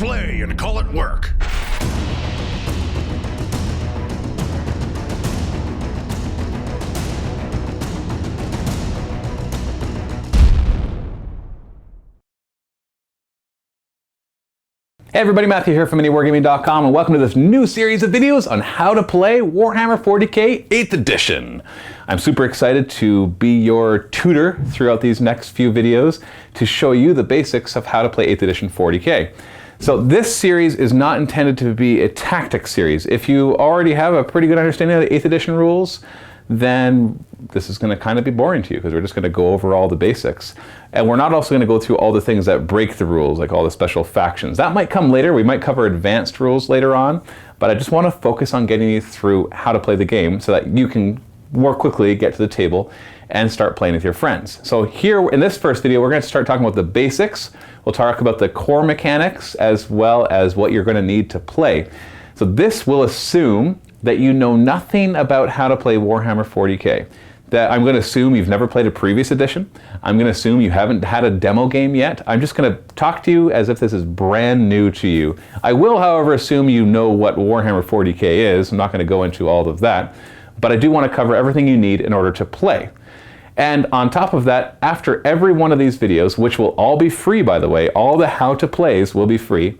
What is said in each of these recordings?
play and call it work. Hey everybody, Matthew here from MiniWarGaming.com, and welcome to this new series of videos on how to play Warhammer 40k 8th edition. I'm super excited to be your tutor throughout these next few videos to show you the basics of how to play 8th edition 40k. So this series is not intended to be a tactics series. If you already have a pretty good understanding of the 8th edition rules, then this is going to kind of be boring to you because we're just going to go over all the basics. And we're not also going to go through all the things that break the rules, like all the special factions. That might come later. We might cover advanced rules later on, but I just want to focus on getting you through how to play the game so that you can more quickly get to the table and start playing with your friends. So here in this first video, we're going to start talking about the basics. We'll talk about the core mechanics as well as what you're going to need to play. So this will assume that you know nothing about how to play Warhammer 40k. That I'm going to assume you've never played a previous edition. I'm going to assume you haven't had a demo game yet. I'm just going to talk to you as if this is brand new to you. I will, however, assume you know what Warhammer 40k is. I'm not going to go into all of that, but I do want to cover everything you need in order to play. And on top of that, after every one of these videos, which will all be free by the way, all the how to plays will be free,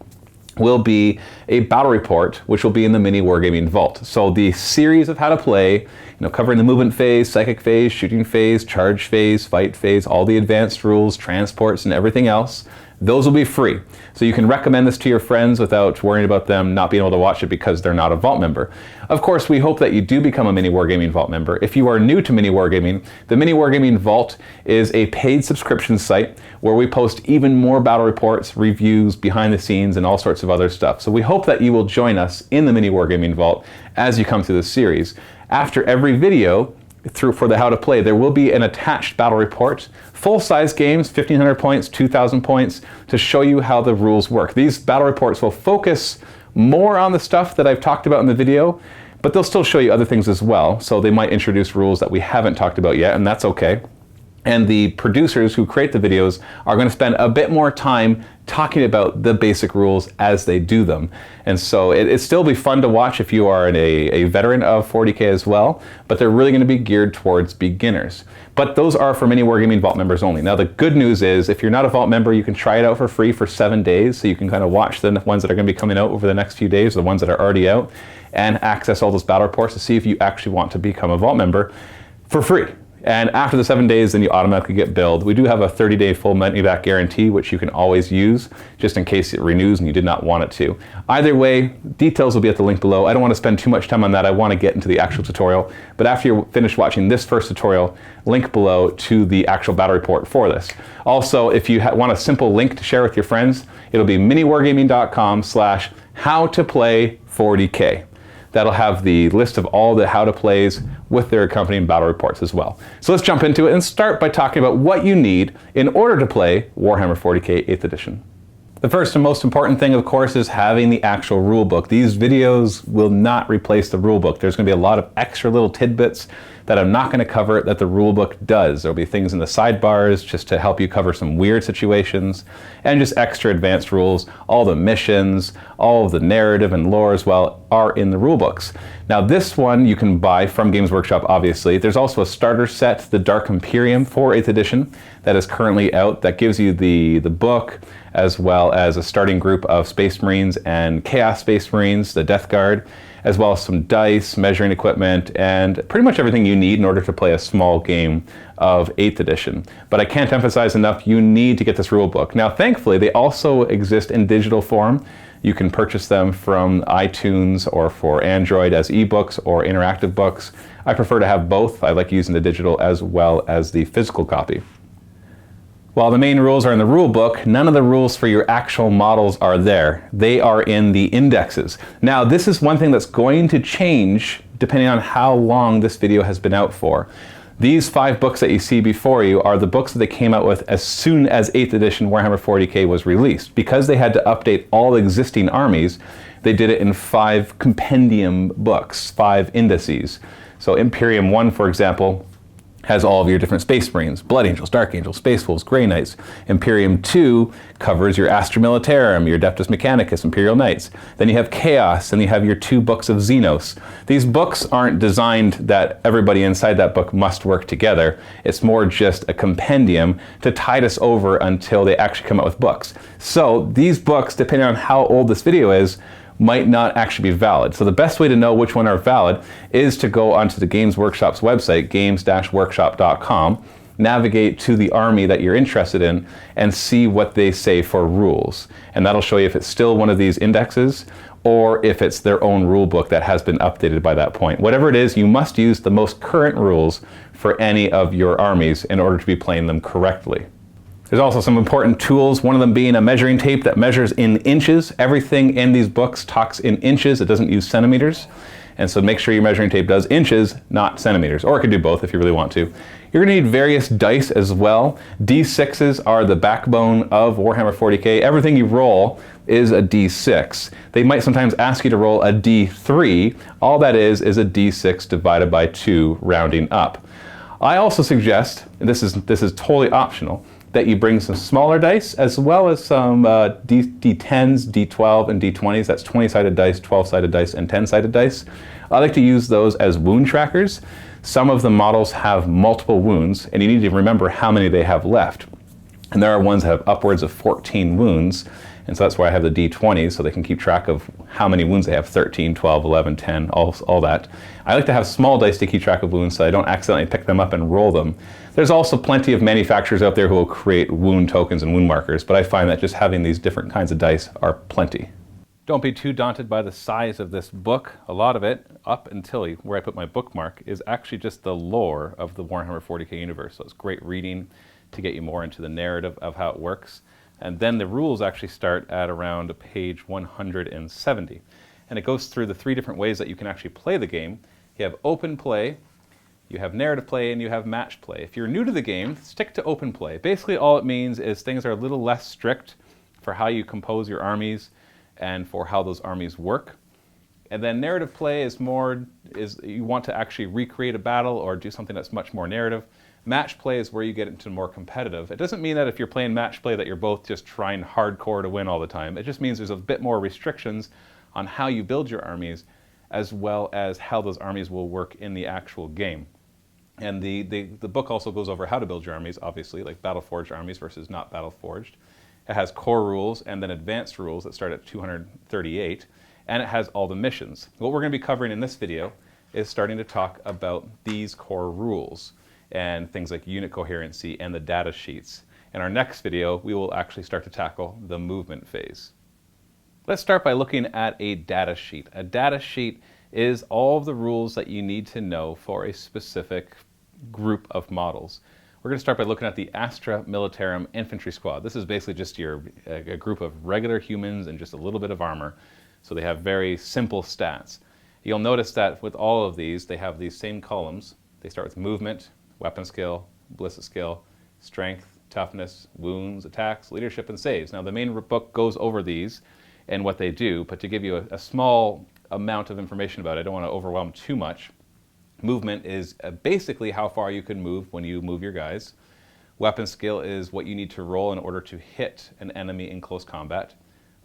will be a battle report, which will be in the MiniWarGaming vault. So the series of how to play, covering the movement phase, psychic phase, shooting phase, charge phase, fight phase, all the advanced rules, transports, and everything else, those will be free. So you can recommend this to your friends without worrying about them not being able to watch it because they're not a vault member. Of course, we hope that you do become a MiniWarGaming vault member. If you are new to MiniWarGaming, the MiniWarGaming vault is a paid subscription site where we post even more battle reports, reviews, behind the scenes, and all sorts of other stuff. So we hope that you will join us in the MiniWarGaming vault as you come through this series. After every video, for the how to play, there will be an attached battle report, full-size games, 1,500 points, 2,000 points, to show you how the rules work. These battle reports will focus more on the stuff that I've talked about in the video, but they'll still show you other things as well. So they might introduce rules that we haven't talked about yet, and that's okay. And the producers who create the videos are going to spend a bit more time talking about the basic rules as they do them. And so it'll still be fun to watch if you are a veteran of 40k as well, but they're really going to be geared towards beginners. But those are for MiniWarGaming Vault members only. Now the good news is if you're not a Vault member, you can try it out for free for 7 days, so you can kind of watch the ones that are going to be coming out over the next few days, the ones that are already out, and access all those battle reports to see if you actually want to become a Vault member for free. And after the 7 days, then you automatically get billed. We do have a 30-day full money back guarantee, which you can always use just in case it renews and you did not want it to. Either way, details will be at the link below. I don't want to spend too much time on that. I want to get into the actual tutorial. But after you're finished watching this first tutorial, link below to the actual battle report for this. Also, if you want a simple link to share with your friends, it'll be miniwargaming.com/howtoplay40k. That'll have the list of all the how to plays with their accompanying battle reports as well. So let's jump into it and start by talking about what you need in order to play Warhammer 40k 8th edition. The first and most important thing, of course, is having the actual rulebook. These videos will not replace the rulebook. There's going to be a lot of extra little tidbits that I'm not going to cover that the rulebook does. There'll be things in the sidebars just to help you cover some weird situations, and just extra advanced rules. All the missions, all of the narrative and lore as well are in the rulebooks. Now this one you can buy from Games Workshop, obviously. There's also a starter set, the Dark Imperium for 8th edition, that is currently out, that gives you the book, as well as a starting group of Space Marines and Chaos Space Marines, the Death Guard, as well as some dice, measuring equipment, and pretty much everything you need in order to play a small game of 8th edition. But I can't emphasize enough, you need to get this rule book. Now thankfully they also exist in digital form. You can purchase them from iTunes or for Android as ebooks or interactive books. I prefer to have both. I like using the digital as well as the physical copy. While the main rules are in the rule book, none of the rules for your actual models are there. They are in the indexes. Now, this is one thing that's going to change depending on how long this video has been out for. These 5 books that you see before you are the books that they came out with as soon as 8th edition Warhammer 40k was released. Because they had to update all existing armies, they did it in 5 compendium books, 5 indices. So Imperium 1, for example, has all of your different Space Marines, Blood Angels, Dark Angels, Space Wolves, Grey Knights. Imperium 2 covers your Astra Militarum, your Adeptus Mechanicus, Imperial Knights. Then you have Chaos, and you have your 2 books of Xenos. These books aren't designed that everybody inside that book must work together. It's more just a compendium to tide us over until they actually come out with books. So these books, depending on how old this video is, might not actually be valid. So the best way to know which one are valid is to go onto the Games Workshop's website, games-workshop.com, navigate to the army that you're interested in, and see what they say for rules. And that'll show you if it's still one of these indexes or if it's their own rule book that has been updated by that point. Whatever it is, you must use the most current rules for any of your armies in order to be playing them correctly. There's also some important tools, one of them being a measuring tape that measures in inches. Everything in these books talks in inches, it doesn't use centimeters. And so make sure your measuring tape does inches, not centimeters, or it could do both if you really want to. You're gonna need various dice as well. D6s are the backbone of Warhammer 40k. Everything you roll is a D6. They might sometimes ask you to roll a D3. All that is a D6 divided by 2, rounding up. I also suggest, and this is totally optional, that you bring some smaller dice as well as some D10s, D12, and D20s. That's 20-sided dice, 12-sided dice, and 10-sided dice. I like to use those as wound trackers. Some of the models have multiple wounds, and you need to remember how many they have left. And there are ones that have upwards of 14 wounds, and so that's why I have the D20s, so they can keep track of how many wounds they have, 13, 12, 11, 10, all that. I like to have small dice to keep track of wounds so I don't accidentally pick them up and roll them. There's also plenty of manufacturers out there who will create wound tokens and wound markers, but I find that just having these different kinds of dice are plenty. Don't be too daunted by the size of this book. A lot of it, up until where I put my bookmark, is actually just the lore of the Warhammer 40k universe. So it's great reading to get you more into the narrative of how it works. And then the rules actually start at around page 170. And it goes through the 3 different ways that you can actually play the game. You have open play, you have narrative play, and you have match play. If you're new to the game, stick to open play. Basically all it means is things are a little less strict for how you compose your armies and for how those armies work. And then narrative play is you want to actually recreate a battle or do something that's much more narrative. Match play is where you get into more competitive. It doesn't mean that if you're playing match play that you're both just trying hardcore to win all the time. It just means there's a bit more restrictions on how you build your armies as well as how those armies will work in the actual game. And the book also goes over how to build your armies, obviously, like battle-forged armies versus not battle-forged. It has core rules and then advanced rules that start at 238, and it has all the missions. What we're going to be covering in this video is starting to talk about these core rules and things like unit coherency and the data sheets. In our next video, we will actually start to tackle the movement phase. Let's start by looking at a data sheet. A data sheet is all of the rules that you need to know for a specific group of models. We're going to start by looking at the Astra Militarum Infantry Squad. This is basically just a group of regular humans and just a little bit of armor. So they have very simple stats. You'll notice that with all of these, they have these same columns. They start with movement, weapon skill, ballistic skill, strength, toughness, wounds, attacks, leadership, and saves. Now the main book goes over these and what they do, but to give you a small amount of information about it, I don't want to overwhelm too much. Movement is basically how far you can move when you move your guys. Weapon skill is what you need to roll in order to hit an enemy in close combat.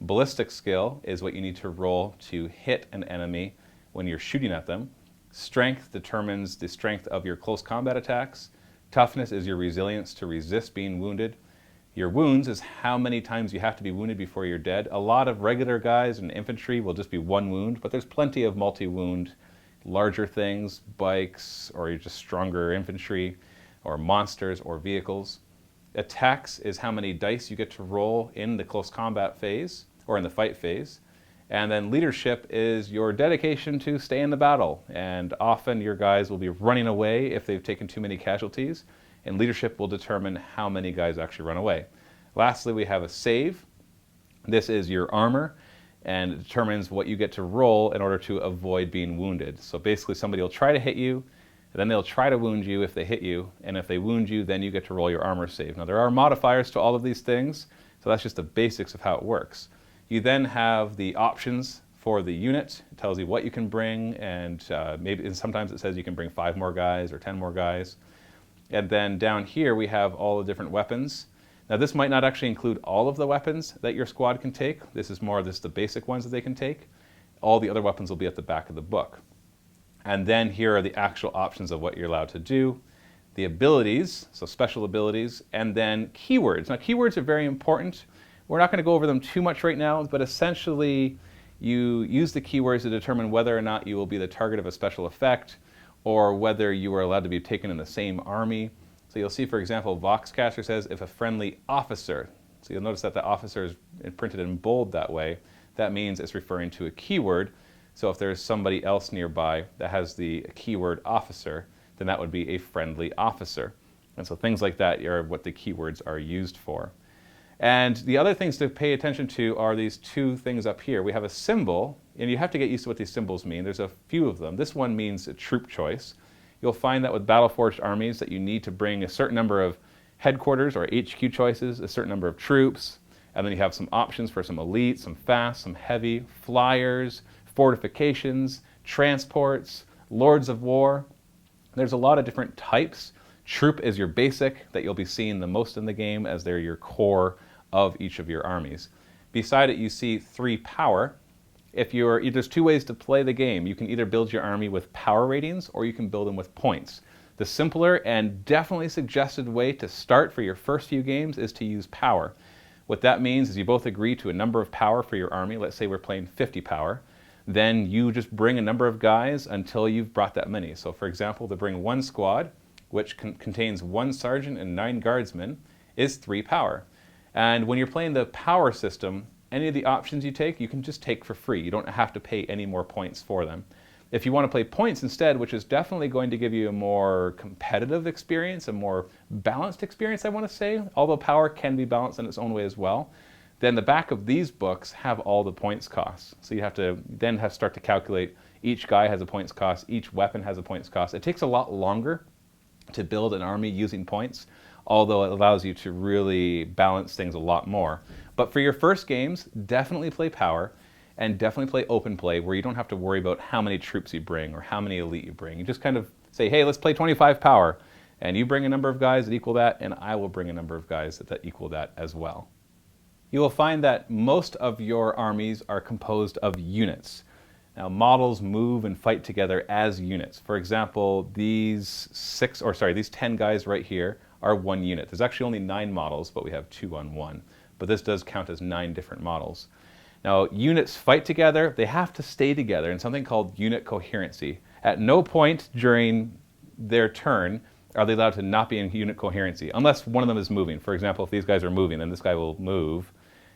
Ballistic skill is what you need to roll to hit an enemy when you're shooting at them. Strength determines the strength of your close combat attacks. Toughness is your resilience to resist being wounded. Your wounds is how many times you have to be wounded before you're dead. A lot of regular guys in infantry will just be 1 wound, but there's plenty of multi-wound, larger things, bikes, or you're just stronger infantry, or monsters, or vehicles. Attacks is how many dice you get to roll in the close combat phase, or in the fight phase. And then leadership is your dedication to stay in the battle. And often your guys will be running away if they've taken too many casualties, and leadership will determine how many guys actually run away. Lastly, we have a save. This is your armor, and it determines what you get to roll in order to avoid being wounded. So basically somebody will try to hit you, and then they'll try to wound you if they hit you, and if they wound you, then you get to roll your armor save. Now there are modifiers to all of these things, so that's just the basics of how it works. You then have the options for the unit. It tells you what you can bring, and sometimes it says you can bring 5 more guys or 10 more guys. And then down here we have all the different weapons. Now this might not actually include all of the weapons that your squad can take. This is more just the basic ones that they can take. All the other weapons will be at the back of the book. And then here are the actual options of what you're allowed to do. The abilities, so special abilities, and then keywords. Now keywords are very important. We're not going to go over them too much right now, but essentially you use the keywords to determine whether or not you will be the target of a special effect, or whether you are allowed to be taken in the same army. So you'll see, for example, Voxcaster says if a friendly officer, so you'll notice that the officer is printed in bold that way. That means it's referring to a keyword. So if there's somebody else nearby that has the keyword officer, then that would be a friendly officer. And so things like that are what the keywords are used for. And the other things to pay attention to are these two things up here. We have a symbol, and you have to get used to what these symbols mean. There's a few of them. This one means a troop choice. You'll find that with Battleforged armies that you need to bring a certain number of headquarters or HQ choices, a certain number of troops, and then you have some options for some elite, some fast, some heavy, flyers, fortifications, transports, lords of war. There's a lot of different types. Troop is your basic that you'll be seeing the most in the game, as they're your core of each of your armies. Beside it you see 3 power. There's 2 ways to play the game. You can either build your army with power ratings or you can build them with points. The simpler and definitely suggested way to start for your first few games is to use power. What that means is you both agree to a number of power for your army. Let's say we're playing 50 power. Then you just bring a number of guys until you've brought that many. So for example, to bring 1 squad, which contains 1 sergeant and 9 guardsmen, is 3 power. And when you're playing the power system, any of the options you take, you can just take for free. You don't have to pay any more points for them. If you want to play points instead, which is definitely going to give you a more competitive experience, a more balanced experience, I want to say, although power can be balanced in its own way as well, then the back of these books have all the points costs. So you have to then start to calculate each guy has a points cost, each weapon has a points cost. It takes a lot longer to build an army using points, although it allows you to really balance things a lot more. But for your first games, definitely play power, and definitely play open play, where you don't have to worry about how many troops you bring or how many elite you bring. You just kind of say, hey, let's play 25 power, and you bring a number of guys that equal that, and I will bring a number of guys that equal that as well. You will find that most of your armies are composed of units. Now, models move and fight together as units. For example, these 10 guys right here are 1 unit. There's actually only 9 models, but we have 2 on 1. But this does count as 9 different models. Now, units fight together. They have to stay together in something called unit coherency. At no point during their turn are they allowed to not be in unit coherency, unless one of them is moving. For example, if these guys are moving, then this guy will move,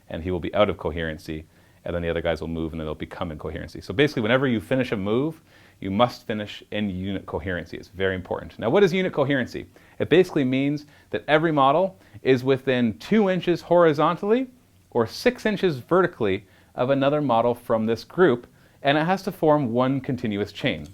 and he will be out of coherency, and then the other guys will move, and then they'll become in coherency. So basically, whenever you finish a move, you must finish in unit coherency. It's very important. Now, what is unit coherency? It basically means that every model is within 2 inches horizontally or 6 inches vertically of another model from this group, and it has to form one continuous chain.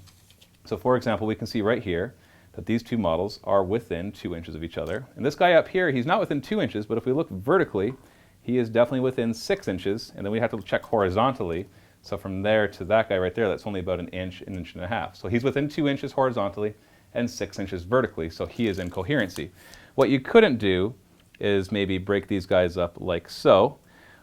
So for example, we can see right here that these 2 models are within 2 inches of each other. And this guy up here, he's not within 2 inches, but if we look vertically, he is definitely within 6 inches, and then we have to check horizontally. So from there to that guy right there, that's only about an inch and a half. So he's within 2 inches horizontally and 6 inches vertically, so he is in coherency. What you couldn't do is maybe break these guys up like so,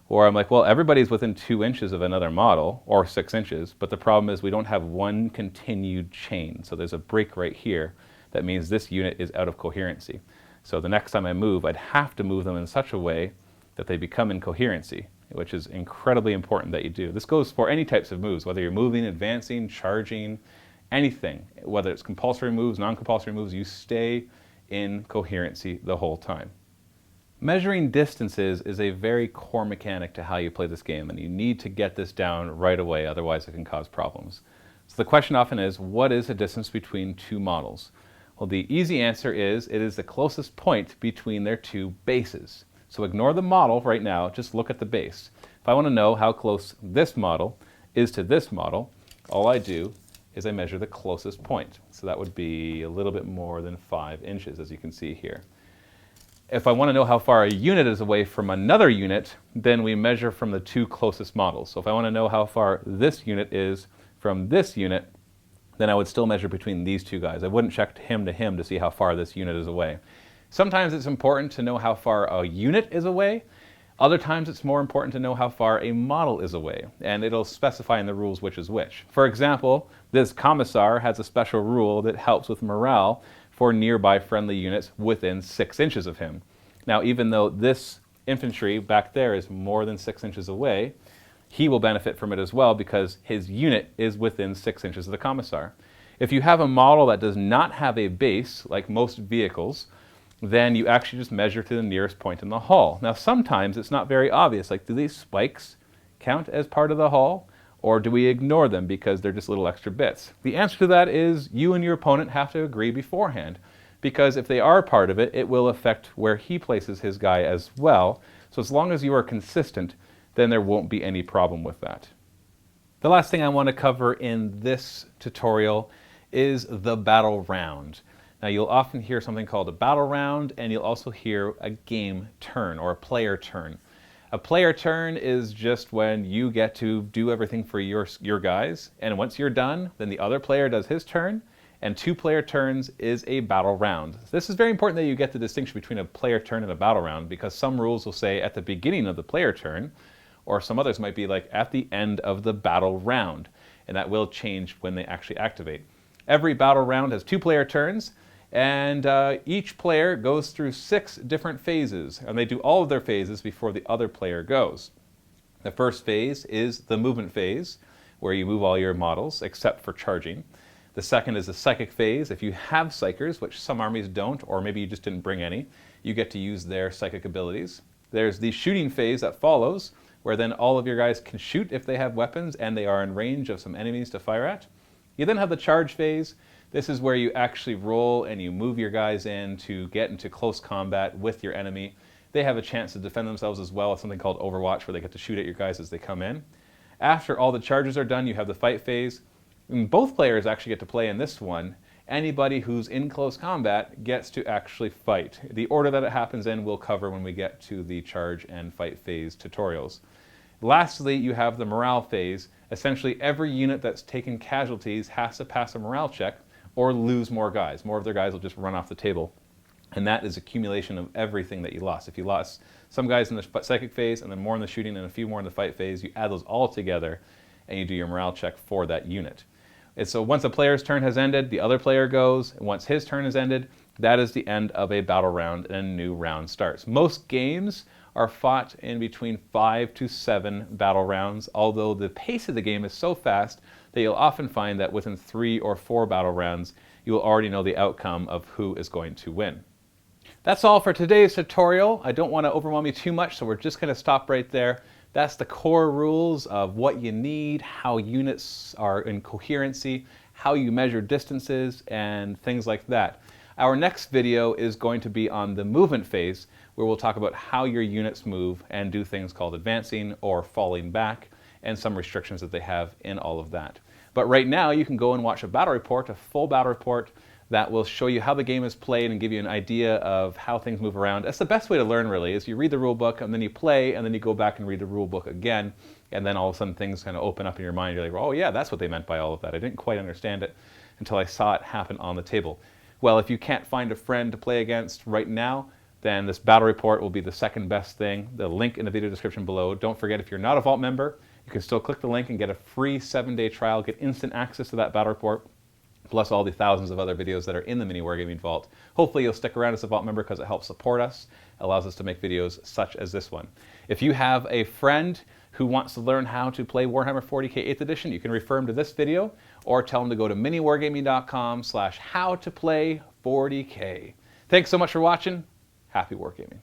or I'm like, well, everybody's within 2 inches of another model, or 6 inches, but the problem is we don't have one continued chain. So there's a break right here. That means this unit is out of coherency. So the next time I move, I'd have to move them in such a way that they become in coherency, which is incredibly important that you do. This goes for any types of moves, whether you're moving, advancing, charging, anything. Whether it's compulsory moves, non-compulsory moves, you stay in coherency the whole time. Measuring distances is a very core mechanic to how you play this game, and you need to get this down right away, otherwise it can cause problems. So the question often is, what is the distance between 2 models? Well, the easy answer is, it is the closest point between their 2 bases. So ignore the model right now, just look at the base. If I want to know how close this model is to this model, all I do is I measure the closest point. So that would be a little bit more than 5 inches, as you can see here. If I want to know how far a unit is away from another unit, then we measure from the 2 closest models. So if I want to know how far this unit is from this unit, then I would still measure between these two guys. I wouldn't check him to him to see how far this unit is away. Sometimes it's important to know how far a unit is away. Other times it's more important to know how far a model is away, and it'll specify in the rules which is which. For example, this Commissar has a special rule that helps with morale for nearby friendly units within 6 inches of him. Now, even though this infantry back there is more than 6 inches away, he will benefit from it as well because his unit is within 6 inches of the Commissar. If you have a model that does not have a base, like most vehicles, then you actually just measure to the nearest point in the hull. Now, sometimes it's not very obvious, like, do these spikes count as part of the hull, or do we ignore them because they're just little extra bits? The answer to that is you and your opponent have to agree beforehand, because if they are part of it, it will affect where he places his guy as well. So as long as you are consistent, then there won't be any problem with that. The last thing I want to cover in this tutorial is the battle round. Now, you'll often hear something called a battle round, and you'll also hear a game turn or a player turn. A player turn is just when you get to do everything for your guys, and once you're done, then the other player does his turn, and 2 player turns is a battle round. This is very important that you get the distinction between a player turn and a battle round, because some rules will say at the beginning of the player turn, or some others might be like at the end of the battle round, and that will change when they actually activate. Every battle round has 2 player turns, and each player goes through 6 different phases, and they do all of their phases before the other player goes. The first phase is the movement phase, where you move all your models except for charging. The second is the psychic phase. If you have psychers, which some armies don't, or maybe you just didn't bring any, you get to use their psychic abilities. There's the shooting phase that follows, where then all of your guys can shoot if they have weapons and they are in range of some enemies to fire at. You then have the charge phase. This is where you actually roll and you move your guys in to get into close combat with your enemy. They have a chance to defend themselves as well. It's something called Overwatch, where they get to shoot at your guys as they come in. After all the charges are done, you have the fight phase. And both players actually get to play in this one. Anybody who's in close combat gets to actually fight. The order that it happens in we'll cover when we get to the charge and fight phase tutorials. Lastly, you have the morale phase. Essentially, every unit that's taken casualties has to pass a morale check or lose more guys. More of their guys will just run off the table. And that is accumulation of everything that you lost. If you lost some guys in the psychic phase and then more in the shooting and a few more in the fight phase, you add those all together and you do your morale check for that unit. And so once a player's turn has ended, the other player goes, and once his turn is ended, that is the end of a battle round and a new round starts. Most games are fought in between 5 to 7 battle rounds, although the pace of the game is so fast that you'll often find that within 3 or 4 battle rounds, you will already know the outcome of who is going to win. That's all for today's tutorial. I don't want to overwhelm you too much, so we're just going to stop right there. That's the core rules of what you need, how units are in coherency, how you measure distances, and things like that. Our next video is going to be on the movement phase, where we'll talk about how your units move and do things called advancing or falling back, and some restrictions that they have in all of that. But right now, you can go and watch a battle report, a full battle report, that will show you how the game is played and give you an idea of how things move around. That's the best way to learn, really, is you read the rule book and then you play and then you go back and read the rule book again, and then all of a sudden things kind of open up in your mind. You're like, oh yeah, that's what they meant by all of that. I didn't quite understand it until I saw it happen on the table. Well, if you can't find a friend to play against right now, then this battle report will be the second best thing. The link in the video description below. Don't forget, if you're not a Vault member, you can still click the link and get a free 7-day trial, get instant access to that battle report, plus all the thousands of other videos that are in the MiniWarGaming Vault. Hopefully you'll stick around as a Vault member because it helps support us, allows us to make videos such as this one. If you have a friend who wants to learn how to play Warhammer 40k 8th edition, you can refer them to this video or tell them to go to miniwargaming.com/howtoplay40k. Thanks so much for watching. Happy wargaming.